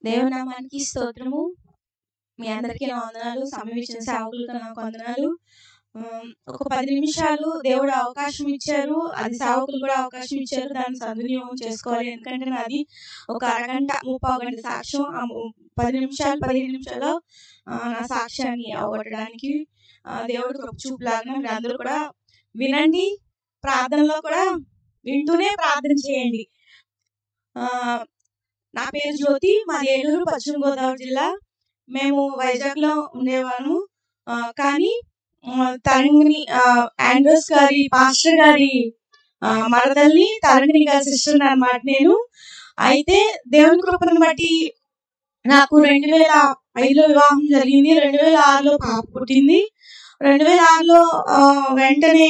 దేవుని నామానికి స్తోత్రము. మీ అందరికీ నా వందనాలు. సమయం ఇచ్చిన సేవకులకు నాకు వందనాలు. ఒక 10 నిమిషాలు దేవుడు అవకాశం ఇచ్చారు. అది సేవకులు కూడా అవకాశం ఇచ్చారు. దాన్ని సద్వినియోగం చేసుకోవాలి. ఎందుకంటే నాది ఒక అరగంట, ముప్పావు గంట సాక్ష్యం. 10 నిమిషాలు 15 నిమిషాల్లో నా సాక్ష్యాన్ని అవగొట్టడానికి దేవుడు కృప చూపులాగా మీరు అందరూ కూడా వినండి. ప్రార్థనలో కూడా వింటూనే ప్రార్థన చేయండి. నా పేరు జ్యోతి, మాది ఏలూరు, పశ్చిమ గోదావరి జిల్లా. మేము వైజాగ్లో ఉండేవాళ్ళము. కానీ తరంగిణి ఆండ్రూస్ గారి పాస్టర్ గారి మరదల్ని తరంగిణి గారి సిస్టర్ అన్నమాట నేను. అయితే దేవుని కృపను బట్టి నాకు 2005లో వివాహం జరిగింది. 2006లో పాప పుట్టింది. 2006లో వెంటనే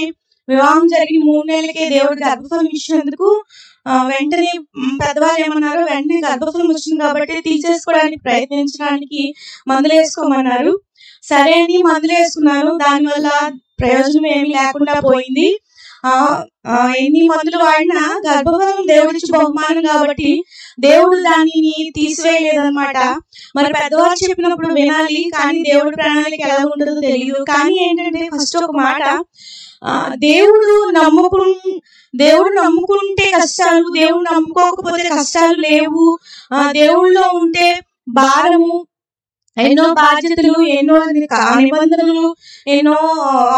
వివాహం జరిగిన 3 నెలలకే దేవుడు గర్భఫలం ఇచ్చినందుకు వెంటనే పెద్దవాళ్ళు ఏమన్నారు, వెంటనే గర్భఫలం వచ్చింది కాబట్టి తీసేసుకోవడానికి ప్రయత్నించడానికి మందులు వేసుకోమన్నారు. సరే అని మందులు వేసుకున్నాను. దానివల్ల ప్రయోజనం ఏమీ లేకుండా పోయింది. ఎన్ని మందులు వాడినా గర్భఫలం దేవుడిచ్చి బహుమానం కాబట్టి దేవుడు దానిని తీసివేయలేదన్నమాట. మరి పెద్దవాళ్ళు చెప్పినప్పుడు వినాలి, కానీ దేవుడి ప్రణాళిక ఎలా ఉంటుందో తెలియదు. కానీ ఏంటంటే ఫస్ట్ ఒక మాట, దేవుడు నమ్ముకుంటే కష్టాలు, దేవుడు నమ్ముకోకపోతే కష్టాలు లేవు. దేవుళ్ళో ఉంటే భారము, ఎన్నో బాధ్యతలు, ఎన్నో నిబంధనలు, ఎన్నో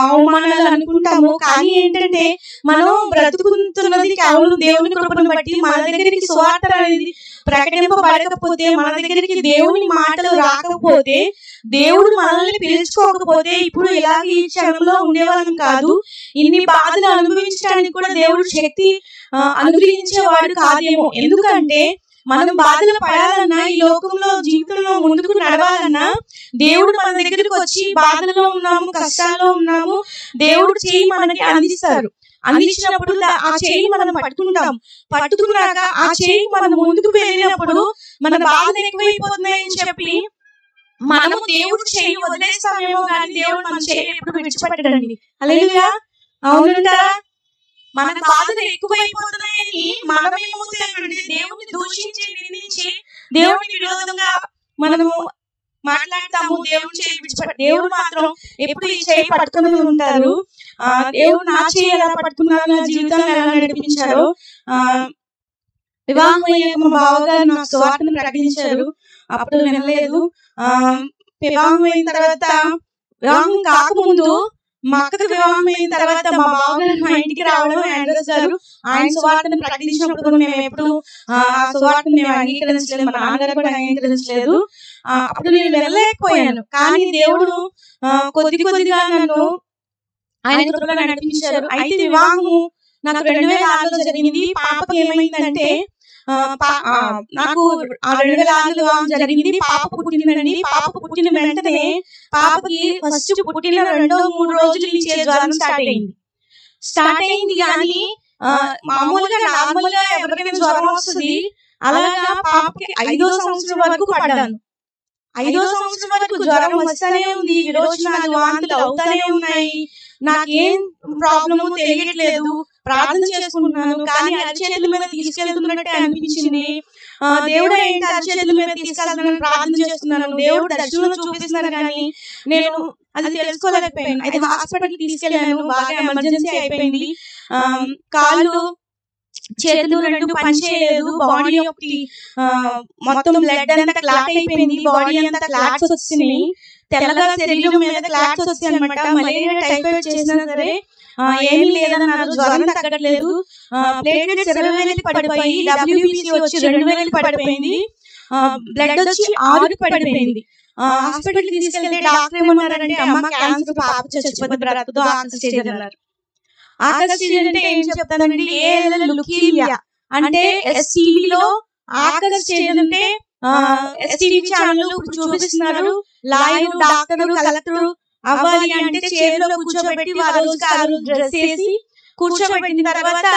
అవమానాలు అనుకుంటాము. కానీ ఏంటంటే మనం బ్రతుకుతున్నది కేవలం దేవుని కృపను బట్టి. మన దగ్గరికి సువార్త అనేది ప్రకటింపబడకపోతే, మన దగ్గరికి దేవుని మాటలు రాకపోతే, దేవుడు మనల్ని పిలుచుకోకపోతే ఇప్పుడు ఇలాగ ఈ క్షణంలో ఉండేవాళ్ళం కాదు. ఇన్ని బాధలు అనుభవించడానికి కూడా దేవుడు శక్తి అనుగ్రహించేవాడు కాదేమో. ఎందుకంటే మనం బాధలు పడాలన్నా, ఈ లోకంలో జీవితంలో ముందుకు నడవాలన్నా దేవుడు మన దగ్గరికి వచ్చి బాధలో ఉన్నాము, కష్టాల్లో ఉన్నాము, దేవుడు చేయి మనకి అందిస్తారు. అందించినప్పుడు ఆ చేయి మనం పట్టుకున్నాక ఆ చేయి మనం ముందుకు వెళ్ళినప్పుడు మన బాధలు ఎక్కువైపోతున్నాయని చెప్పి మనము దేవుడు చేయి వదిలేస్తామేమో, కానీ దేవుడు మన చేయి ఎప్పుడు విడిచిపెట్టడండి. హల్లెలూయా, అవునంటారా? మన బాధలు ఎక్కువైపోతున్నాయని మనమేమవుతామంటే దేవుడిని దూషించి నిందించి దేవుడికి విరోధంగా మనము మాట్లాడతాము. దేవుడు చేయి విడిచిపెట్ట. దేవుడు మాత్రం ఎప్పుడు ఈ చేయి పట్టుకుని ఉంటారు. దేవుడు నా చేయి ఎలా పట్టుకున్నారు, నా జీవితాన్ని ఎలా నడిపించారో. వివాహం అయ్యాక మా బావగారు నాకు సువార్తను ప్రకటించారు. అప్పుడు వినలేదు. వివాహం అయిన తర్వాత, వివాహం కాకముందు మా అక్కకి వివాహం అయిన తర్వాత మా బావగారు మా ఇంటికి రావడం, ఆండ్రూస్ గారు ఆయన సువార్తను ప్రకటించినప్పుడు మేము ఎప్పుడు ఆ సువార్తను మేము అంగీకరించలేదు, మా నాన్నగారు కూడా అంగీకరించలేదు. అప్పుడు నేను వెళ్ళలేకపోయాను. కానీ దేవుడు కొద్దిగా నన్ను ఆయన కృపలో నడిపించారు. అయితే వివాహము నాకు 2006లో జరిగింది. పాపకి ఏమైందంటే, నాకు 2006లో వివాహం జరిగింది. పాప పుట్టిందండి. పాప పుట్టిన వెంటనే పాపకి ఫస్ట్ పుట్టిన 2-3 రోజుల నుంచి జ్వరం స్టార్ట్ అయింది. కానీ మామూలుగా నార్మల్ గా ఎవరికైనా జ్వరం వస్తుంది. అలాగా పాపకి 5వ సంవత్సరం వరకు పడ్డాను. 5వ సంవత్సరం వరకు జ్వరం వస్తానే ఉంది. విరోచనాలు, వాంతులు అవుతానే ఉన్నాయి. నాకేం ప్రాబ్లము తెలియట్లేదు. ప్రార్థన చేసుకుంటున్నాను, కానీ అరచేతుల మీద తీసుకెళ్తున్నట్టే అనిపించింది. దేవుడు ఏంటి అరచేతుల మీద తీసుకెళ్తున్నాను, ప్రార్థన చేస్తున్నాను, దేవుడు దర్శనం చూపిస్తున్నారు, కానీ నేను అది తెలుసుకోలేకపోయాను. అయితే హాస్పిటల్కి తీసుకెళ్ళాను. బాగా ఎమర్జెన్సీ అయిపోయింది. కాళ్ళు చేతులు 2 పనిచేయలేదు. బాడీ ఒకటి మొత్తం బ్లడ్ అంతా క్లాట్ అయిపోయింది. బాడీ అంతా క్లాట్స్ వచ్చినాయి. తెల్లగా శరీరం మీద క్లాట్స్ వచ్చాయి అనమాట. మలేరియా, టైఫాయిడ్ చేసినా సరే ఏమీ లేదన్నారు. జ్వరం తగ్గట్లేదు. ప్లేట్లెట్స్ 20,000 పడిపోయి, WBC వచ్చి 2,000 పడిపోయింది. బ్లడ్ వచ్చి 6 పడిపోయింది. హాస్పిటల్కి తీసుకెళ్తే డాక్టర్ ఏమన్నారంటే, అమ్మ క్యాన్సర్, పాప చచ్చిపోతే బ్రతకదు, ఆఖరి స్టేజ్ అన్నారు. ఆఖరి స్టేజ్ అంటే ఏం చెప్తానండి, ALL లుకీమియా అంటే STVలో ఆఖరి స్టేజ్ అంటే STV ఛానల్ ఇప్పుడు చూపిస్తున్నారు. లాయర్, డాక్టర్, కలెక్టర్ అవ్వాలి అంటే చైర్లో కూర్చోబెట్టి ఆ రోజుకి ఆ రోజు డ్రెస్ వేసి కూర్చోబెట్టిన తర్వాత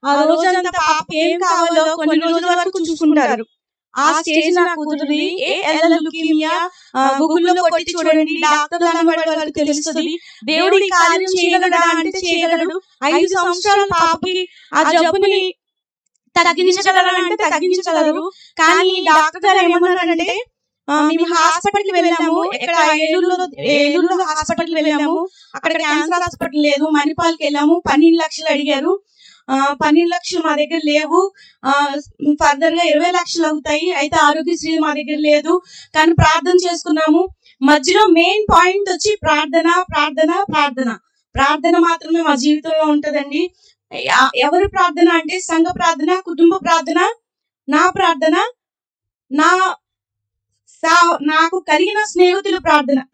ఆ రోజంతా పాపకి ఏం కావాలో కొన్ని రోజుల వరకు చూసుకుంటారు. ఆ స్టేజ్ నాకు కుదిరి ALL లుకీమియా గూగుల్లో కొట్టి చూడండి, డాక్టర్లు అనబడే వాళ్ళకి తెలుస్తుంది. దేవుడు ఈ కార్యం చేయగలడా అంటే చేయగలడు. 5 సంవత్సరాల పాపకి ఆ జబ్బుని తగ్గించగలరంటే తగ్గించగలరు. కానీ డాక్టర్ గారు ఏమన్నారంటే, మేము హాస్పిటల్కి వెళ్ళాము, ఇక్కడ ఏలూరులో హాస్పిటల్కి వెళ్ళాము, అక్కడ క్యాన్సర్ హాస్పిటల్ లేదు. మణిపాల్కి వెళ్ళాము, 12 లక్షలు అడిగారు. 12 లక్షలు మా దగ్గర లేవు, ఫర్దర్ గా 20 లక్షలు అవుతాయి, అయితే ఆరోగ్యశ్రీ మా దగ్గర లేదు. కానీ ప్రార్థన చేసుకున్నాము. మధ్యలో మెయిన్ పాయింట్ వచ్చి ప్రార్థన ప్రార్థన ప్రార్థన ప్రార్థన మాత్రమే మా జీవితంలో ఉంటదండి. ఎవరి ప్రార్థన అంటే సంఘ ప్రార్థన, కుటుంబ ప్రార్థన, నా ప్రార్థన, నాకు కలిగిన స్నేహితుల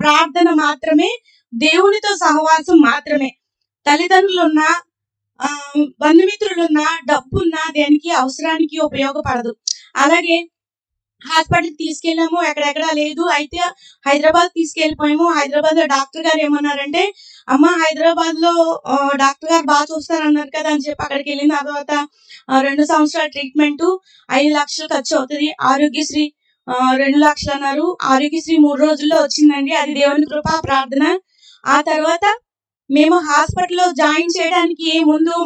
ప్రార్థన మాత్రమే, దేవునితో సహవాసం మాత్రమే. తల్లిదండ్రులున్నా, బంధుమిత్రులున్నా, డబ్బున్నా దేనికి అవసరానికి ఉపయోగపడదు. అలాగే హాస్పిటల్కి తీసుకెళ్ళాము, ఎక్కడెక్కడా లేదు. అయితే హైదరాబాద్ తీసుకెళ్ళిపోయాము. హైదరాబాద్ లో డాక్టర్ గారు ఏమన్నారంటే, అమ్మ హైదరాబాద్ లో డాక్టర్ గారు బాగా చూస్తారన్నారు కదా అని చెప్పి అక్కడికి వెళ్ళిన తర్వాత 2 సంవత్సరాల ట్రీట్మెంట్ 5 లక్షలు ఖర్చు అవుతుంది. ఆరోగ్యశ్రీ 2 లక్షలు అన్నారు. ఆరోగ్యశ్రీ 3 రోజుల్లో వచ్చిందండి. అది దేవుని కృప, ప్రార్థన. ఆ తర్వాత మేము హాస్పిటల్లో జాయిన్ చేయడానికి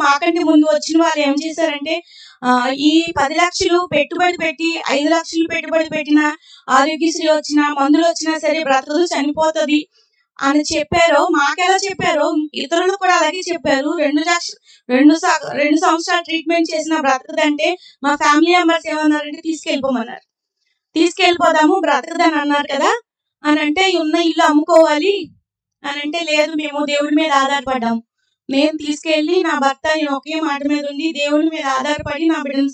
మాకంటే ముందు వచ్చిన వాళ్ళు ఏం చేశారంటే, ఈ 10 లక్షలు పెట్టుబడి పెట్టి 5 లక్షలు పెట్టుబడి పెట్టిన ఆరోగ్యశ్రీ వచ్చినా, మందులు వచ్చినా సరే బ్రతకదు, చనిపోతుంది అని చెప్పారో, మాకెలా చెప్పారో ఇతరులు కూడా అలాగే చెప్పారు. 2 సంవత్సరాలు ట్రీట్మెంట్ చేసిన బ్రతకదంటే మా ఫ్యామిలీ మెంబర్స్ ఏమన్నారంటే, తీసుకెళ్ళిపోదాము, బ్రతకదని అన్నారు కదా అని అంటే, ఉన్న ఇల్లు అమ్ముకోవాలి అని అంటే, లేదు మేము దేవుడి మీద ఆధారపడ్డాము. నేను తీసుకెళ్లి నా భర్త ఒకే మాట మీద ఉండి దేవుని మీద ఆధారపడి నా బిడ్డను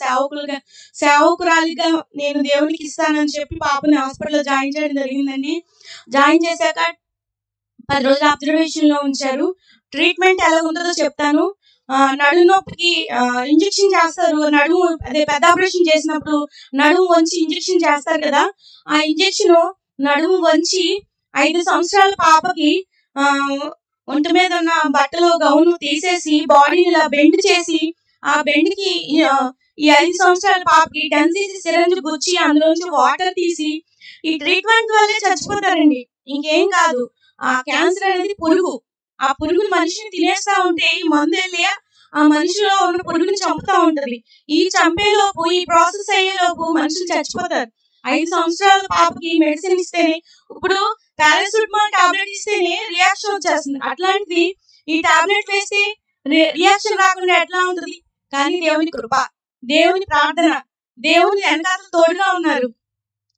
సేవకురాలిగా నేను దేవునికి ఇస్తానని చెప్పి పాపని హాస్పిటల్లో జాయిన్ చేయడం జరిగిందండి. జాయిన్ చేశాక 10 రోజులు అబ్జర్వేషన్ లో ఉంచారు. ట్రీట్మెంట్ ఎలా ఉంటుందో చెప్తాను. నడుము నొప్పికి ఇంజెక్షన్ చేస్తారు. పెద్ద ఆపరేషన్ చేసినప్పుడు నడుము వంచి ఇంజెక్షన్ చేస్తారు కదా, ఆ ఇంజెక్షన్ నడుము వంచి 5 సంవత్సరాల పాపకి ఒంటి మీద ఉన్న బట్టలు గౌను తీసేసి బాడీని ఇలా బెండ్ చేసి, ఆ బెండ్ కి ఈ 5 సంవత్సరాల పాపకి 10cc సిరంజ్ గుచ్చి అందులోంచి వాటర్ తీసి, ఈ ట్రీట్మెంట్ వల్లే చచ్చిపోతారండి, ఇంకేం కాదు. ఆ క్యాన్సర్ అనేది పురుగు. ఆ పురుగుని మనిషిని తినేస్తా ఉంటే ఈ మందు వెళ్ళి ఆ మనిషిలో ఉన్న పురుగుని చంపుతా ఉంటది. ఈ చంపేలోపు, ఈ ప్రాసెస్ అయ్యేలోపు మనుషులు చచ్చిపోతారు. 5 సంవత్సరాల పాపకి మెడిసిన్ ఇస్తేనే, ఇప్పుడు పారాసిటమాల్ టాబ్లెట్ ఇస్తేనే రియాక్షన్ వచ్చేస్తుంది. అట్లాంటిది ఈ టాబ్లెట్ వేస్తే రియాక్షన్ రాకుండా ఎట్లా ఉంటుంది? కానీ దేవుని కృప, దేవుని ప్రార్థన, దేవుని వెనకాల తోడుగా ఉన్నారు.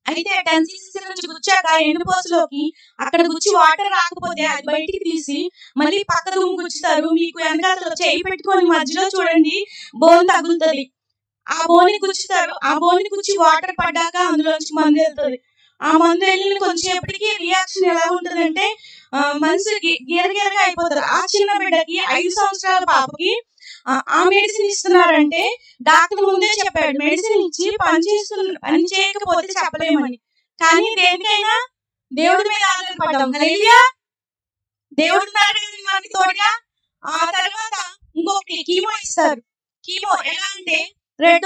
అయితే 10cc నుంచి గుచ్చాక ఎండుపోసలోకి అక్కడ గుచ్చి వాటర్ రాకపోతే అది బయటికి తీసి మళ్ళీ పక్క దుమ్ము గుచ్చుతారు. మీకు వెనకాల చేయి పెట్టుకొని మధ్యలో చూడండి, బోన్ తగులుతుంది. ఆ బోని గుచ్చుతారు. ఆ బోని గుచ్చి వాటర్ పడ్డాక అందులోంచి మందు వెళ్తుంది. ఆ మందు వెళ్ళిన కొంచెంసేపటికి రియాక్షన్ ఎలా ఉంటుందంటే, మనిషికి గీరగీరగా అయిపోతారు. ఆ చిన్న బిడ్డకి 5 సంవత్సరాల పాపకి ఆ మెడిసిన్ ఇస్తున్నారంటే డాక్టర్ ముందే చెప్పాడు, మెడిసిన్ ఇచ్చి పని చేయకపోతే చెప్పలేమని. కానీ దేనికైనా దేవుడి మీద ఆధారపడ్డాం. హల్లెలూయా, దేవుడు మనకి తోడుగా. ఆ తర్వాత ఇంకొకటి కీమో ఇస్తారు. కీమో ఎలా అంటే రెడ్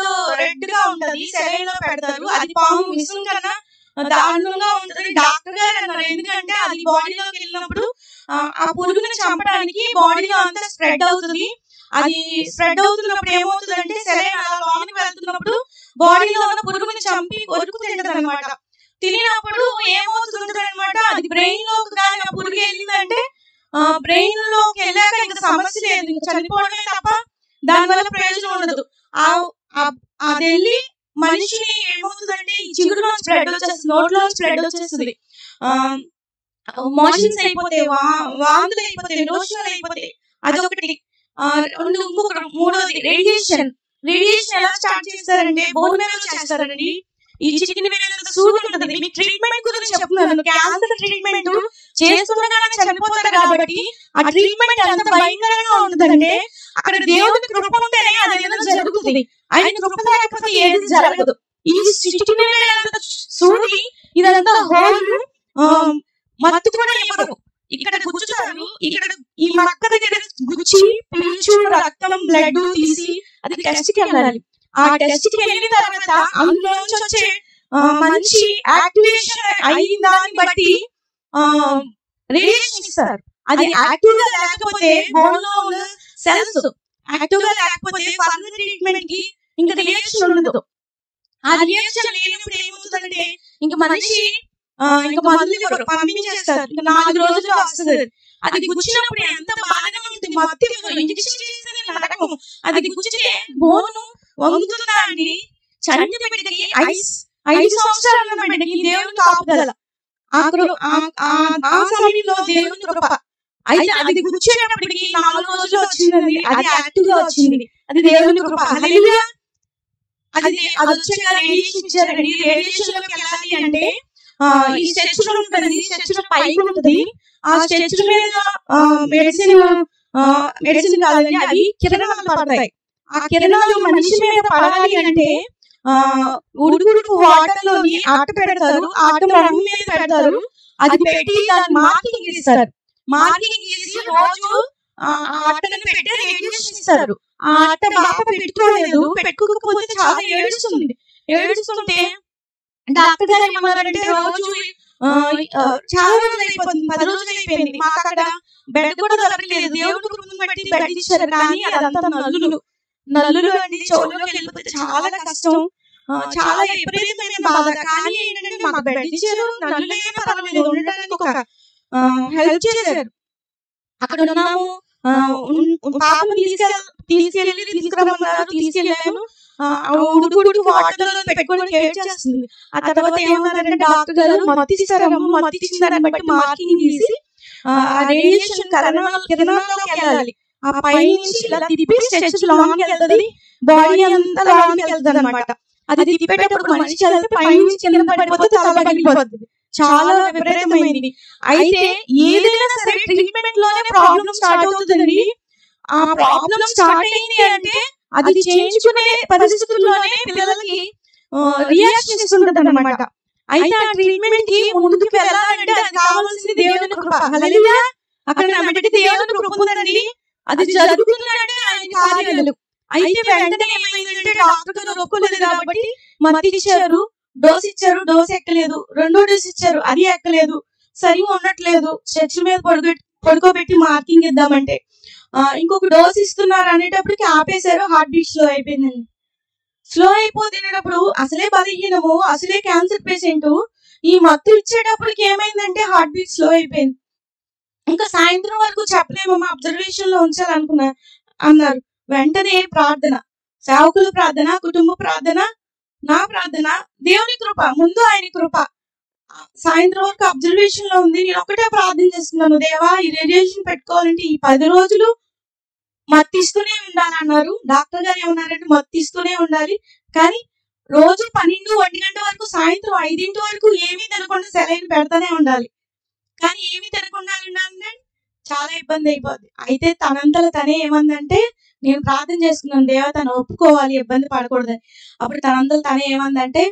గా ఉంటది, సెలైన్ లో పెడతారు. అది పాము విషం కన్నా దారుణంగా ఉంటది. డాక్టర్ గారు అన్నారు, ఎందుకంటే అది బాడీలోకి వెళ్ళినప్పుడు ఆ పురుగుని చంపడానికి బాడీలో అంతా స్ప్రెడ్ అవుతుంది. అది స్ప్రెడ్ అవుతున్నప్పుడు ఏమవుతుందంటే, సెలైన్ అలా లోనికి వెళ్తున్నప్పుడు బాడీలో ఉన్న పురుగుని చంపి కొరుకు తింటది అనమాట. తినప్పుడు ఏమవుతుంది అనమాట, అది బ్రెయిన్ లోకి కానీ ఆ పురుగు వెళ్ళిందంటే, బ్రెయిన్ లోకి వెళ్ళాక ఇంకా సమస్య లేదు, ఇంకా చనిపోవడమే తప్ప దానివల్ల ప్రయోజనం ఉండదు. అది వెళ్ళి మనిషిని ఏమవుతుందంటే, ఈ చిగురులో స్ప్రెడ్ వచ్చేస్తుంది, నోట్లో స్ప్రెడ్ వచ్చేస్తుంది, మోషన్స్ అయిపోతాయి, వాంతులు అయిపోతాయి, లోషన్లు అయిపోతాయి. అదొకటి. ఇంకొకటి మూడోది రేడియేషన్ ఎలా స్టార్ట్ చేస్తారంటే, బోన్ మేలో చేస్తారండి. ఈ చికెన్ సూది ఉంటుంది. మీకు ట్రీట్మెంట్ గురించి చెప్తున్నాను. క్యాన్సర్ ట్రీట్మెంట్ చేస్తుండగానే చనిపోతారు కాబట్టి ఆ ట్రీట్మెంట్ ఎంత భయంకరంగా ఉంటుందంటే, అక్కడ దేవుని కృప ఉంటేనే అది ఏదైనా జరుగుతుంది. ఆయన కృప లేకపోతే ఏది జరగదు. ఈ చికెన్ సూది ఇదంతా హోల్ మత్తు కూడా ఇవ్వరు. ఇక్కడ గుచ్చుతారు, ఇక్కడ ఈ మక్క దగ్గర గుచ్చి పీచు, రక్తం, బ్లడ్ తీసి అది టెస్ట్ కి వెళ్ళాలి. ఆ టెస్ట్ కి వెళ్ళిన తర్వాత అందులో వచ్చే మంచి యాక్టివేషన్ అయిన దాన్ని బట్టి రేడియేషన్ ఇస్తారు. అది యాక్టివ్ గా లేకపోతే, బోన్ లో ఉన్న సెల్స్ యాక్టివ్ గా లేకపోతే ఫర్దర్ ట్రీట్మెంట్ కి ఇంకా రియాక్షన్ ఉండదు. ఆ రియాక్షన్ లేనప్పుడు ఏమవుతుందంటే ఇంకా మనిషి ఇంకా మందులు పంపించేస్తారు, ఇంకా 4 రోజుల్లో వస్తుంది. అది గుచ్చినప్పుడు ఎంత బాధగా ఉంటుంది, మొత్తం ఇంజక్షన్ చేసేది నరకం. అది గుచ్చితే బోను వంగుతుందా అండి? చంటి బిడ్డకి 5 సంవత్సరాల బిడ్డకి దేవుని కాపుదల, ఆ సమయంలో దేవుని కృప. అయితే అది గుచ్చేటప్పటికి 4 రోజులు వచ్చిందండి, అది యాక్టివ్ గా వచ్చింది, అది దేవుని కృప. హల్లెలూయా. అది వచ్చాక రేడియేషన్ ఇచ్చారండి. రేడియేషన్ లోకి వెళ్ళాలి అంటే ఈ స్ట్రెచ్ ఉంటుంది, స్ట్రెచ్ పైప్ ఉంటుంది. ఆ స్ట్రెచ్ మీద మెడిసిన్ కాదండి, అవి కిరణాలు పడతాయి. ఆ కిరణాలు మనిషి మీద పడాలి అంటే ఉడుకుడుకు వాటర్ లోని ఆట పెడతారు, ఆట రంగు మీద పెడతారు. అది పెట్టి దాన్ని మార్కింగ్ గీస్తారు. మార్కింగ్ గీసి రోజు ఆటను పెట్టి రేడియేషన్ ఇస్తారు. ఆ ఆట బాగా పెట్టుకోలేదు, పెట్టుకోకపోతే చాలా ఏడుస్తుంటే డాక్టర్ గారు ఏమన్నారంటే రోజు చాలా రోజులు అయిపోతుంది, 10 రోజులు అయిపోయింది, మాకు అక్కడ బెడ్ కూడా దొరకలేదు. దేవుడి కృపను బట్టి బెడ్ ఇచ్చారు, కానీ అదంతా నల్లులు అండి. చెవులోకి వెళ్ళిపోతే చాలా కష్టం, చాలా విపరీతమైన బాధ. కానీ ఏంటంటే మాకు బెడ్ ఇచ్చారు, నల్లులైనా పర్వాలేదు, ఉండడానికి ఒక హెల్ప్ చేశారు. అక్కడ ఉన్నాము, పాపను తీసుకురమ్మన్నారు, తీసుకెళ్ళాము. ఉడుకు వాటర్ లో పెట్టుకొని కేర్ చేస్తుంది. ఆ తర్వాత ఏమన్నారంటే డాక్టర్ గారు మత్తిస్తారమ్మ, మత్తిచ్చిందని బట్టి మార్కింగ్ తీసి రేడియేషన్ కిరణాల్లోకి వెళ్ళాలి. ఆ పై నుంచి ఇలా తిప్పి స్ట్రెచ్ లాంగ్ వెళ్తుంది, బాడీ అంతా లాంగ్ వెళ్తుంది అనమాట. అది తిప్పేటప్పుడు మనిషి చదివితే పై నుంచి కింద పడిపోతే తల పగిలిపోతుంది. చాలా విపరీతమైంది. అయితే ఏదైనా సరే ట్రీట్మెంట్ లోనే ప్రాబ్లం స్టార్ట్ అవుతుందండి. ఆ ప్రాబ్లం స్టార్ట్ అయింది అంటే అది చేయించుకునే పరిస్థితుల్లోనే పిల్లలకి రియాక్షన్ ఇస్తుంటది అనమాట. అయితే ఆ ట్రీట్మెంట్ కి ముందుకు వెళ్ళాలంటే అది కావాల్సింది దేవుని కృప. హల్లెలూయా. అక్కడ నా బిడ్డకి దేవుని కృప ఉందండి, అది జరుగుతుందంటే ఆయన కార్యాలు. అయితే వెంటనే ఏమైందంటే డాక్టర్ గారు ఒప్పుకోలేదు కాబట్టి మత్తి ఇచ్చారు, డోస్ ఇచ్చారు, డోస్ ఎక్కలేదు. 2వ డోస్ ఇచ్చారు, అది ఎక్కలేదు, సరిగా ఉండట్లేదు. స్ట్రెచ్ మీద పడుకోబెట్టి మార్కింగ్ ఇద్దామంటే ఇంకొక డోస్ ఇస్తున్నారు అనేటప్పటికి ఆపేశారు. హార్ట్ బీట్ స్లో అయిపోయిందండి. స్లో అయిపోతున్నప్పుడు అసలే బలహీనము, అసలే క్యాన్సర్ పేషెంట్, ఈ మత్తు ఇచ్చేటప్పటికి ఏమైందంటే హార్ట్ బీట్ స్లో అయిపోయింది. ఇంకా సాయంత్రం వరకు చెప్పలేమమ్మా, అబ్జర్వేషన్ లో ఉంచాలనుకున్నా అన్నారు. వెంటనే ప్రార్థన, సేవకుల ప్రార్థన, కుటుంబ ప్రార్థన, నా ప్రార్థన, దేవుని కృప, ముందు ఆయన కృప. సాయంత్రం వరకు అబ్జర్వేషన్ లో ఉంది. నేను ఒకటే ప్రార్థన చేస్తున్నాను, దేవా ఈ రేడియేషన్ పెట్టుకోవాలంటే ఈ 10 రోజులు మత్తిస్తూనే ఉండాలన్నారు. డాక్టర్ గారు ఏమన్నారంటే మత్తిస్తూనే ఉండాలి, కానీ రోజు 12-1 గంట వరకు, సాయంత్రం 5 వరకు ఏమీ తినకుండా సెలైన్ పెడతానే ఉండాలి. కానీ ఏమీ తినకుండా ఉండాలంటే చాలా ఇబ్బంది అయిపోద్ది. అయితే తనంతలో తనే ఏమందంటే, నేను ప్రార్థన చేసుకున్నాను, దేవా తను ఒప్పుకోవాలి, ఇబ్బంది పడకూడదని. అప్పుడు తనంతలో తనే ఏమందంటే,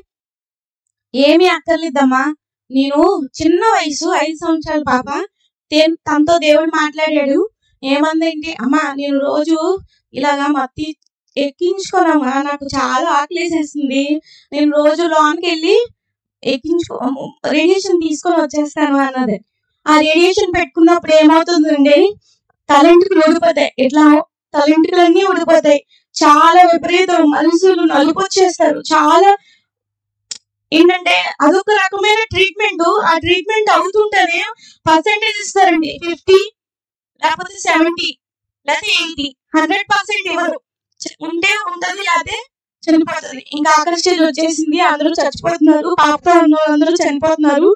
ఏమీ అక్కర్లేదమ్మా, నేను చిన్న వయసు 5 సంవత్సరాల పాప, తనతో దేవుడు మాట్లాడాడు. ఏమందంటే, అమ్మా నేను రోజు ఇలాగా మత్తి ఎక్కించుకోనమ్మా, నాకు చాలా ఆకలేసేస్తుంది, నేను రోజు లోనికి వెళ్ళి రేడియేషన్ తీసుకొని వచ్చేస్తాను అన్నది. ఆ రేడియేషన్ పెట్టుకున్నప్పుడు ఏమవుతుందండి, తలెంటుకులు ఊడిపోతాయి, ఇట్లా తలెంటుకులన్నీ ఊడిపోతాయి. చాలా విపరీతం, మనుషులు నలుపు వచ్చేస్తారు. చాలా ఏంటంటే అదొక రకమైన ట్రీట్మెంట్. ఆ ట్రీట్మెంట్ అవుతుంటేనే పర్సెంటేజ్ ఇస్తారండి, 50 లేకపోతే 70 లేకపోతే 80, 100% ఇవ్వరు. ఉంటే ఉంటది, లేకపోతే చనిపోతుంది. ఇంకా ఆఖరి స్టేజ్ వచ్చేసింది, అందరూ చచ్చిపోతున్నారు, పాపతో ఉన్న అందరూ చనిపోతున్నారు.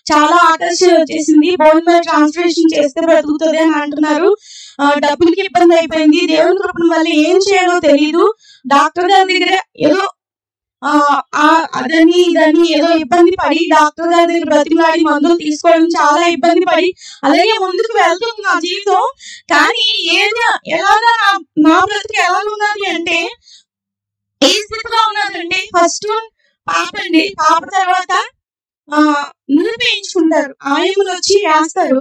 చాలా ఆఖరి స్టేజ్ వచ్చేసింది, బోన్ మ్యారో ట్రాన్స్ప్లాంటేషన్ చేస్తే బ్రతుకుతుంది అని అంటున్నారు. డబ్బులకి ఇబ్బంది అయిపోయింది, దేవుని కృపణ వల్ల ఏం చేయాలో తెలియదు. డాక్టర్ గారి దగ్గర ఏదో అదని ఇదని ఏదో ఇబ్బంది పడి డాక్టర్ గారి దగ్గర బ్రతిమలాడి మందులు తీసుకోవడం చాలా ఇబ్బంది పడి అలాగే ముందుకు వెళ్తుంది నా జీవితం. కానీ ఎలాగా నా బ్రతికి ఎలా ఉన్నది అంటే, ఏ స్థితిలో ఉన్నదంటే, ఫస్ట్ పాప అండి, పాప తర్వాత నూనె వేయించుకుంటారు, ఆయములు వచ్చి వేస్తారు,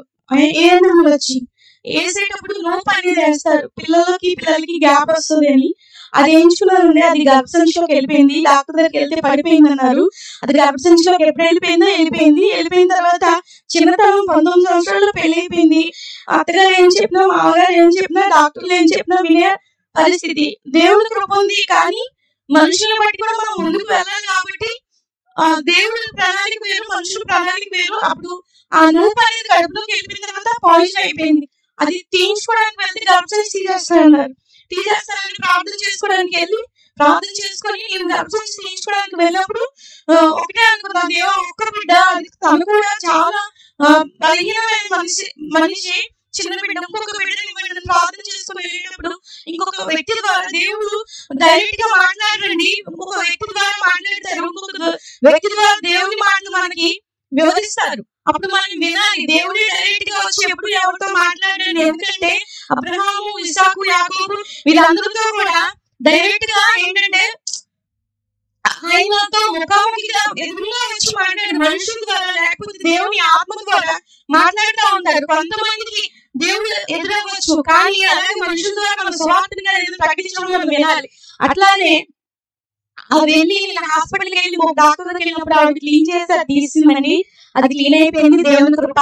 ఏనుగులు వచ్చి వేసేటప్పుడు నూనె అనేది వేస్తారు, పిల్లలకి గ్యాప్ వస్తుంది అని. అది వేయించుకున్నారండి, అది గర్భసంచిలోకి వెళ్ళిపోయింది. డాక్టర్ దగ్గరికి వెళ్తే పడిపోయింది అన్నారు. అది గర్భసంచిలోకి ఎప్పుడు వెళ్ళిపోయిందో వెళ్ళిపోయిన తర్వాత చిన్నతనం 19 సంవత్సరాల్లో పెళ్లి అయిపోయింది. అత్తగారు ఏం చెప్పినా, మామగారు ఏం చెప్పినా, డాక్టర్లు ఏం చెప్పినా వినే పరిస్థితి. దేవుని కృప ఉంది, కానీ మనుషులను బట్టి కూడా మనం ముందుకు వెళ్ళాలి. కాబట్టి దేవుడి ప్రణాళిక వేరు, మనుషుల ప్రణాళిక వేరు. అప్పుడు ఆ నూపు అనేది కడుపులోకి వెళ్ళిపోయిన తర్వాత పాయిజన్ అయిపోయింది. అది తీయించుకోవడానికి వెళ్తే గర్భసంచి తీసేస్తారని ప్రార్థన చేసుకోవడానికి వెళ్ళి ప్రార్థన చేసుకొని నేను గర్భసంచి తీయించుకోవడానికి వెళ్ళినప్పుడు ఒకటే అనుకున్నా, దేవా ఒక్క బిడ్డ, అది తను కూడా చాలా బలహీనమైన మనిషి చిన్న బిడ్డ, ఇంకొక బిడ్డని ప్రార్థన చేసుకుని వెళ్ళేటప్పుడు ఇంకొక వ్యక్తి ద్వారా దేవుడు డైరెక్ట్ గా మాట్లాడండి, ఇంకొక వ్యక్తి ద్వారా మాట్లాడతారు, ఇంకొక వ్యక్తి ద్వారా దేవుని మాటలు మనకి వివరిస్తారు. అప్పుడు మనం వినాలి. దేవుడు డైరెక్ట్ గా వచ్చి ఎప్పుడు ఎవరితో మాట్లాడండి. ఎందుకంటే అబ్రహాము, ఇస్సాకు, యాకోబు వీళ్ళందరితో కూడా డైరెక్ట్ గా ఏంటంటే ఆయనతో ముఖాముఖిగా ఎదురుగా వచ్చి మాట్లాడే మనుషుల ద్వారా లేకపోతే దేవుని ఆత్మ ద్వారా మాట్లాడుతూ ఉంటారు. కొంతమందికి దేవుడు ఎదురవచ్చు, కానీ అలాగే మనుషుల ద్వారా మన సువార్తగా ప్రకటించడం మనం వినాలి. అట్లానే వెళ్ళి హాస్పిటల్కి వెళ్ళి డాక్టర్ దగ్గర వెళ్ళినప్పుడు ఆవిడ క్లీన్ చేసి అది తీసిందండి. అది క్లీన్ అయిపోయింది, దేవుని కృప.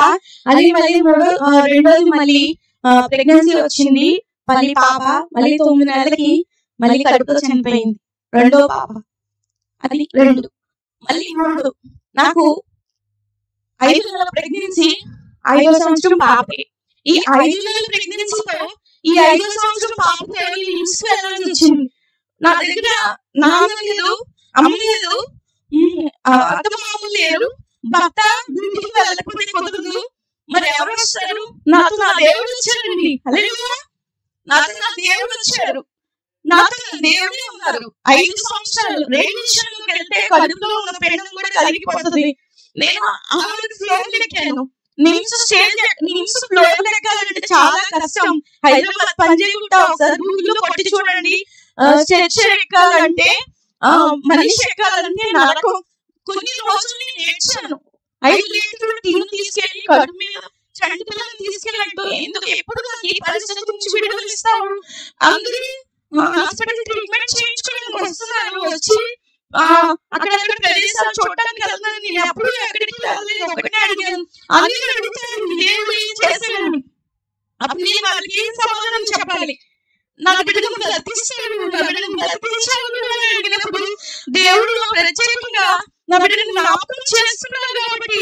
అది మళ్ళీ 2 రోజులు మళ్ళీ ప్రెగ్నెన్సీ వచ్చింది. మళ్ళీ పాప మళ్ళీ 9 నెలలకి మళ్ళీ కడుపుతో చనిపోయింది. 2వ పాప, అది 2 మళ్ళీ 3. నాకు 5 నెలల ప్రెగ్నెన్సీ, 5వ సంవత్సరం పాపే. ఈ 5 నెలల ప్రెగ్నెన్సీతో ఈ 5వ సంవత్సరం పాపతో లిమ్స్ వెళ్ళాల్సి వచ్చింది. నా దగ్గర నాన్న లేదు, అమ్మ లేదు, అత్త మామూలు లేరు, భర్త ఇంటికి వెళ్ళకపోతే కుదరదు, మరి ఎవరు వస్తారు? నాతో నా దేవుడు వచ్చారండి. హల్లెలూయా, నాతో నా దేవుడు వచ్చారు, నాతో నా దేవుడే ఉన్నారు. 5 సంవత్సరాలు రేడియేషన్లోకి వెళ్తే కడుపులో ఉన్న పిండం కూడా కలిగిపోతుంది. నేను ఫ్లోర్ ఎక్కాను. నిమ్స్ ఫ్లోర్ ఎక్కాలంటే చాలా కష్టం. హైదరాబాద్ పంజాగుట్ట ఒకసారి గూగుల్లో కొట్టి చూడండి. చర్చ ఎక్కాలంటే, మనిషి ఎక్కాలంటే నరకం. కొన్ని రోజులు నేను నేర్చాను. 5 లీటర్లు టిన్ను తీసుకెళ్లి కడుపు మీద చంటి పిల్లలు తీసుకెళ్ళంటూ, ఎందుకు ఎప్పుడు ఈ పరిస్థితి నుంచి విడుదల ఇస్తావు? అందరూ హాస్పిటల్ ట్రీట్మెంట్ చేయించుకోవడానికి వస్తున్నారు. వచ్చి అక్కడక్కడ ప్రదేశాలు చూడటానికి వెళ్తున్నాను. నేను ఎప్పుడు ఎక్కడికి వెళ్ళలేదు. ఒకటే అడిగాను, అందరూ అడుగుతారు దేవుడు ఏం చేశాను. అప్పుడు నేను వాళ్ళకి ఏం సమాధానం చెప్పాలి? నా బిడ్డను బ్రతికిస్తాడు, నా బిడ్డను బ్రతికించాడు అని అడిగినప్పుడు దేవుడు ప్రత్యేకంగా నా బిడ్డను జ్ఞాపకం చేస్తున్నాడు. కాబట్టి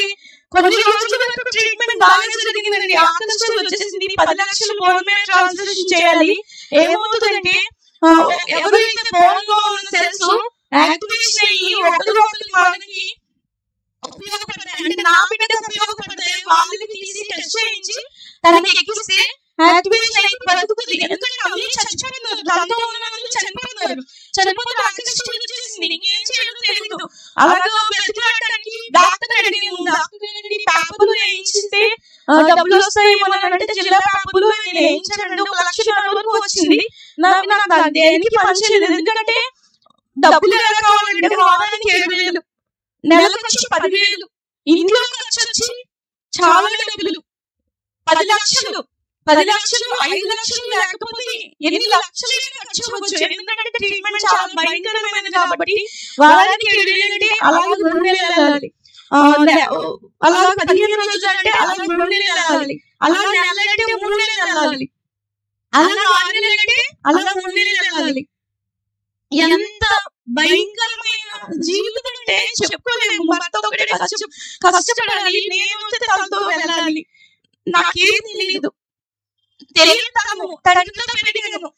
కొన్ని రోజుల వరకు ట్రీట్మెంట్ బాగా జరిగిందండి. ఆకలి వచ్చేసింది. 10 లక్షలు బోన్ మీద ట్రాన్స్ఫర్ చేయాలి. ఏమవుతుందంటే ఎవరైతే బోన్ లో ఉన్న సెల్స్ యాక్టివేషన్ అయ్యి ఒకరికి మనకి ఉపయోగపడతాయి, అంటే నా బిడ్డకు ఉపయోగపడతాయి. వాళ్ళకి తీసి టెస్ట్ చేయించి తనకి ఎక్కిస్తే యాక్టివేషన్ అయ్యి బతుకుతుంది. ఎందుకంటే అవి చచ్చిపోతున్నారు, దాంతో ఉన్న వాళ్ళు చనిపోతే ఆకర్షణ వచ్చేసింది. ఇంకేం చేయడం తెలియదు. అలాగా బ్రతికాడడానికి డాక్టర్ అడిగాను. డాక్టర్ పేపర్లు వేయించిస్తే డబ్బులు వస్తాయేమో అంటే జిల్లా పేపర్లు వేయించానండి. 1 లక్ష వరకు వచ్చింది. నాకు దేనికి పనిచేయలేదు. ఎందుకంటే డబ్బులు ఎలా కావాలంటే వారానికి 7,000, నెలకు వచ్చి 10,000, ఇంట్లో ఖర్చు వచ్చి చాలా డబ్బులు. 10 లక్షలు, 5 లక్షలు లేకపోతే ఎన్ని లక్షలు ఖర్చు అవ్వచ్చు. ఎందుకంటే ట్రీట్మెంట్ చాలా భయంకరమైనది. కాబట్టి వారానికి 7,000 అంటే అలాగే 3 నెలలు వెళ్ళాలి, అలా 15 రోజులు అంటే అలాగే 3 నెలలు వెళ్ళాలి, అలా నెల అంటే 3 నెలలు వెళ్ళాలి, అలా 6 నెలలు అంటే అలా 3 నెలలు వెళ్ళాలి. ఎంత భయంకరమైన జీవితం అంటే చెప్పుకోలేము. భర్త ఒకటే కష్టపడాలి, నేను తనతో వెళ్ళాలి. నాకేం తెలియదు. తెలియతాము, తండ్రితో పెరిగాను,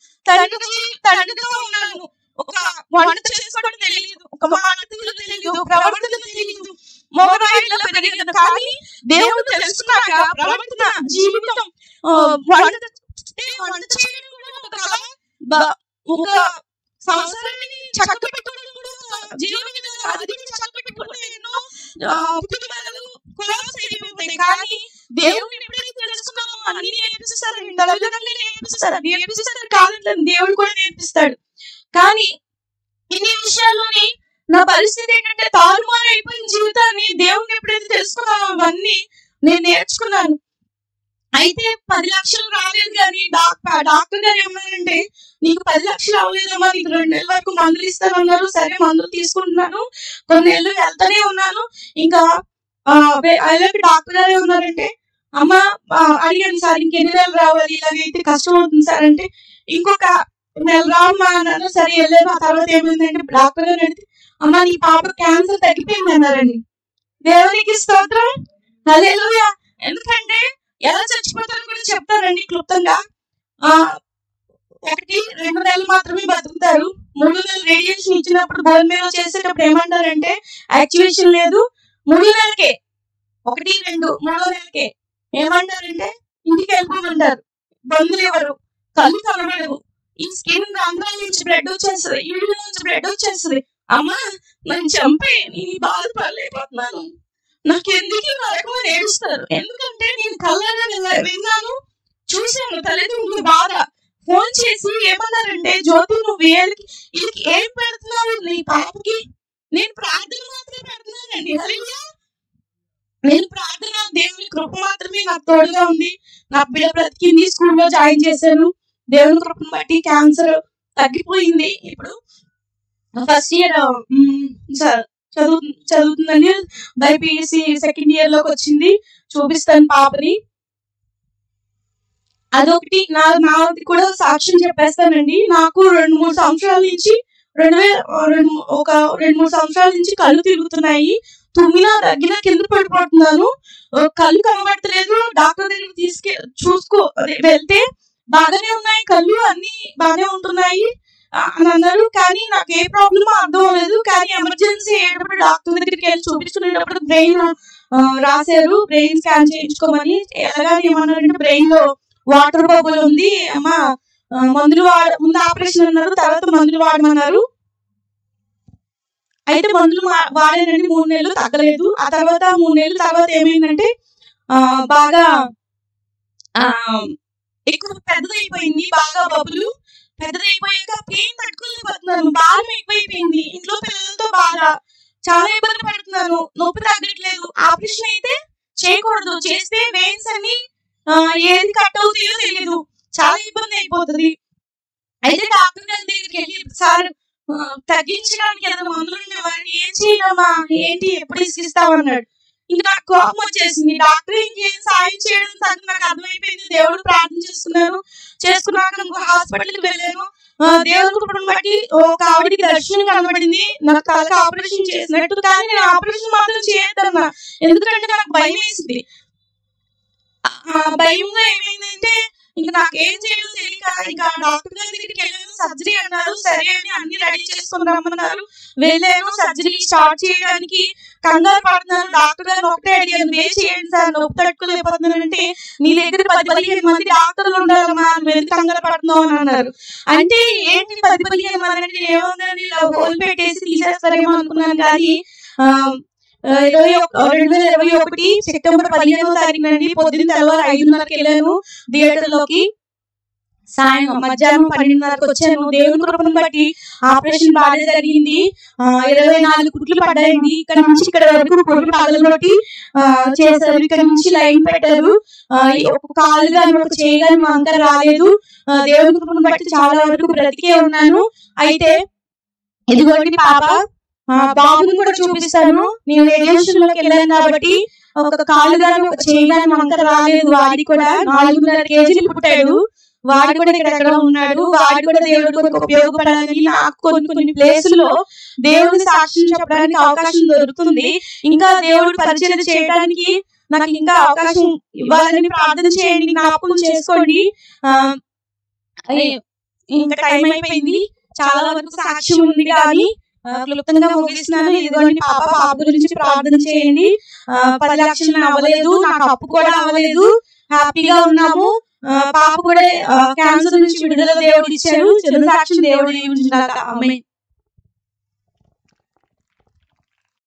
తండ్రితో ఉన్నాను. ఒక వంట చేసుకోవడం తెలియదు, ఒక మాటలు తెలియదు, ప్రవర్తన తెలియదు, మగవారిలో పెరిగాను. కానీ దేవుడు తెలుసుకున్నాక ప్రవర్తన, జీవితం, వంట చేయడం కూడా ఒక కళ, ఒక సంవత్సరాన్ని చక్కబెట్టుకోవడం కూడా జీవన అది చక్కబెట్టుకుంటే ఎన్నో కుటుంబాలు కొలాప్స్ అయిపోతాయి. కానీ దేవుడు ఎప్పుడైతే తెలుసుకున్నామో అన్ని నేర్పిస్తారు, తల్లిదండ్రులు నేర్పిస్తారు కాదంటే దేవుడు కూడా నేర్పిస్తాడు. కానీ ఇన్ని విషయాల్లోని నా పరిస్థితి ఏంటంటే తారుమారు అయిపోయిన జీవితాన్ని దేవుడిని ఎప్పుడైతే తెలుసుకున్నామో అవన్నీ నేను నేర్చుకున్నాను. అయితే 10 లక్షలు రాలేదు. కానీ డాక్టర్ గారు ఏమన్నారంటే, నీకు 10 లక్షలు అవ్వలేదమ్మా, నీకు 2 నెలల వరకు మందులు ఇస్తానన్నారు. సరే మందులు తీసుకుంటున్నాను, కొన్ని నెలలు వెళ్తానే ఉన్నాను. ఇంకా అలాగే డాక్టర్ గారు ఏమన్నారంటే, అమ్మ అడిగాను సార్ ఇంకెన్ని నెలలు రావాలి, ఇలాగైతే కష్టం అవుతుంది సార్ అంటే, ఇంకొక నెల రామ్మా అన్నాను. సరే వెళ్ళాను. ఆ తర్వాత ఏమైందంటే డాక్టర్ గారు అడిగితే, అమ్మ నీ పాప క్యాన్సర్ తగ్గిపోయింది అన్నారండి. దేవునికి స్తోత్రం, హల్లెలూయా. ఎందుకంటే ఎలా చచ్చిపోతారో కూడా చెప్తారండి క్లుప్తంగా. 1-2 నెలలు మాత్రమే బతుకుతారు. 3 నెలలు రేడియేషన్ ఇచ్చినప్పుడు బోన్ మేలో చేసేటప్పుడు ఏమంటారంటే యాక్టివేషన్ లేదు, 3 నెలలకే 1-2 3 నెలలకే ఏమంటారంటే ఇంటికి వెళ్ళిపోమంటారు. బంధువులు ఎవరు, కళ్ళు కనబడవు, ఈ స్కిన్ రంధ్రాల నుంచి బ్లడ్ వచ్చేస్తుంది, ఈళ్ళ నుంచి బ్లడ్ వచ్చేస్తుంది. అమ్మా నన్ను చంపే, నేను బాధపడలేకపోతున్నాను, నాకు ఎందుకు నరకమని ఏడుస్తారు. ఎందుకంటే నేను కళ్ళగా విన్నాను, చూశాను తల్లిదండ్రులు బాధ. ఫోన్ చేసి ఏమన్నారంటే, జ్యోతి నువ్వు వీళ్ళకి ఏం పెడుతున్నావు నీ పాపకి? నేను ప్రార్థన మాత్రమే పెడుతున్నానండి. హల్లెలూయా. నేను ప్రార్థన, దేవుని కృప మాత్రమే నాకు తోడుగా ఉంది. నా బిడ్డ బ్రతికింది, స్కూల్లో జాయిన్ చేశాను. దేవుని కృపను బట్టి క్యాన్సర్ తగ్గిపోయింది. ఇప్పుడు ఫస్ట్ ఇయర్ చదువుతుందండి. బైపీసీ సెకండ్ ఇయర్ లోకి వచ్చింది. చూపిస్తాను పాపని. అదొకటి. నాది కూడా సాక్ష్యం చెప్పేస్తానండి. నాకు 2-3 సంవత్సరాల నుంచి 2-3 సంవత్సరాల నుంచి కళ్ళు తిరుగుతున్నాయి. తుమ్మినా దగ్గర కింద పడిపోతున్నాను, కళ్ళు కనబడతలేదు. డాక్టర్ దగ్గరికి వెళ్తే బాగానే ఉన్నాయి కళ్ళు, అన్ని బాగానే ఉంటున్నాయి అని అన్నారు. కానీ నాకు ఏ ప్రాబ్లమ్ అర్థం అవ్వలేదు. కానీ ఎమర్జెన్సీ అయ్యేటప్పుడు డాక్టర్ దగ్గరికి వెళ్ళి చూపించుకునేటప్పుడు బ్రెయిన్ రాశారు, బ్రెయిన్ స్కాన్ చేయించుకోమని. ఎలాగని ఏమన్నారంటే బ్రెయిన్ లో వాటర్ బబుల్ ఉంది అమ్మా, మందులు ముందు ఆపరేషన్ అన్నారు, తర్వాత మందులు వాడమన్నారు. అయితే మందులు వాడానండి. 3 నెలలు తగ్గలేదు. ఆ తర్వాత 3 నెలల తర్వాత ఏమైందంటే బాగా ఎక్కువ పెద్దదైపోయింది. బాగా బబులు పెద్దదైపోయాక పెయిన్ తట్టుకోలేకపోతున్నాను, భారం ఎక్కువైపోయింది. ఇంట్లో పిల్లలతో బాగా చాలా ఇబ్బంది పడుతున్నాను, నొప్పి తగ్గట్లేదు. ఆపరేషన్ అయితే చేయకూడదు, చేస్తే వెయిన్స్ అన్ని ఏది కట్ అవుతాయో తెలియదు, చాలా ఇబ్బంది అయిపోతుంది. అయితే డాక్టర్ గారి దగ్గరికి వెళ్ళి, సార్ తగ్గించడానికి ఏదైనా మందులు ఉండేవాడిని, ఏం చేయలేమా, ఏంటి ఎప్పుడు ఇస్తామన్నాడు. ఇంకా నాకు కోపం వచ్చేసింది. డాక్టర్ ఇంకేం సాయం చేయడం తగ్గ నాకు అర్థమైపోయింది. దేవుడు ప్రార్థన చేసుకున్నాక హాస్పిటల్కి వెళ్ళాను. దేవుడి కృపను బట్టి ఒక ఆవిడికి దర్శనం కనబడింది, నాకు తలకి ఆపరేషన్ చేసినట్టు. కానీ నేను ఆపరేషన్ మాత్రం చేయొద్దన్నా, ఎందుకంటే నాకు భయం వేసింది. భయంగా ఏమైందంటే ఇంకా నాకేం చేయాలో తెలియక ఇంకా డాక్టర్ గారి దగ్గరికి వెళ్ళాను. సర్జరీ అన్నారు, సరే అని అన్ని రెడీ చేసుకుని రమ్మన్నారు. వెళ్ళాను. సర్జరీ స్టార్ట్ చేయడానికి కంగారు పడుతున్నాను. డాక్టర్ గారు ఒకటే అడిగాను, ఏ చేయండి సార్, నొప్పి తట్టుకోలేకపోతున్నాను అంటే, నీ దగ్గర 10-15 మంది డాక్టర్లు ఉండాలమ్మా, నువ్వు ఎందుకు కంగారు పడుతున్నావు అని అన్నారు. అంటే ఏంటి 10-15 మంది అంటే ఏముందని హోల్ పెట్టేసి తీసేస్తారేమో అనుకున్నాను. కానీ 2021 సెప్టెంబర్ 15వ తారీఖు నుండి పొద్దున్న తెల్లవారు 5:30కి వెళ్ళాను థియేటర్ లోకి. సాయం మధ్యాహ్నం 12:30కి వచ్చాను. దేవుని కృపను బట్టి ఆపరేషన్ బాగా జరిగింది. 24 కుట్లు పడ్డాయండి. ఇక్కడ నుంచి ఇక్కడ వరకు కుట్లు పగలగొట్టి చేశారు. ఇక్కడ నుంచి లైన్ పెట్టారు. ఒక కాలు గాని ఒక చేయి గాని వంకర రాలేదు. దేవుని కృపను బట్టి చాలా వరకు బ్రతికే ఉన్నాను. అయితే ఇదిగోండి పాప, బాబుని కూడా చూపిస్తాను. నేను రేడియేషన్ లోకి వెళ్ళాను కాబట్టి ఒక కాలు గాని ఒక చేయి గాని వంకర రాలేదు. వాడి కూడా 4.5 కేజీలు పుట్టాడు. వాడు కూడా ఇక్కడ ఉన్నాడు. వాడు కూడా దేవుడి కొరకు ఉపయోగపడాలని నాకు కొన్ని ప్లేసుల్లో దేవుడిని సాక్ష్యం చెప్పడానికి అవకాశం దొరుకుతుంది. ఇంకా దేవుడి పరిచయం చేయడానికి నాకు ఇంకా అవకాశం ఇవ్వాలని ప్రార్థన చేయండి, జ్ఞాపకం చేసుకోండి. ఇంకా టైం అయిపోయింది, చాలా వరకు సాక్ష్యం ఉంది కానీ క్లుప్తంగా ముగిస్తున్నాను. ఇదిగోండి పాప గురించి ప్రార్థన చేయండి. 10 లక్షలు అవ్వలేదు, నాకు అప్పు కూడా అవ్వలేదు, హ్యాపీగా ఉన్నాము. పాప కూడా క్యాన్సర్ నుంచి విడుదల దేవుడు ఇచ్చారు. చిన్న సాక్ష్యం దేవుడు. ఆమేన్.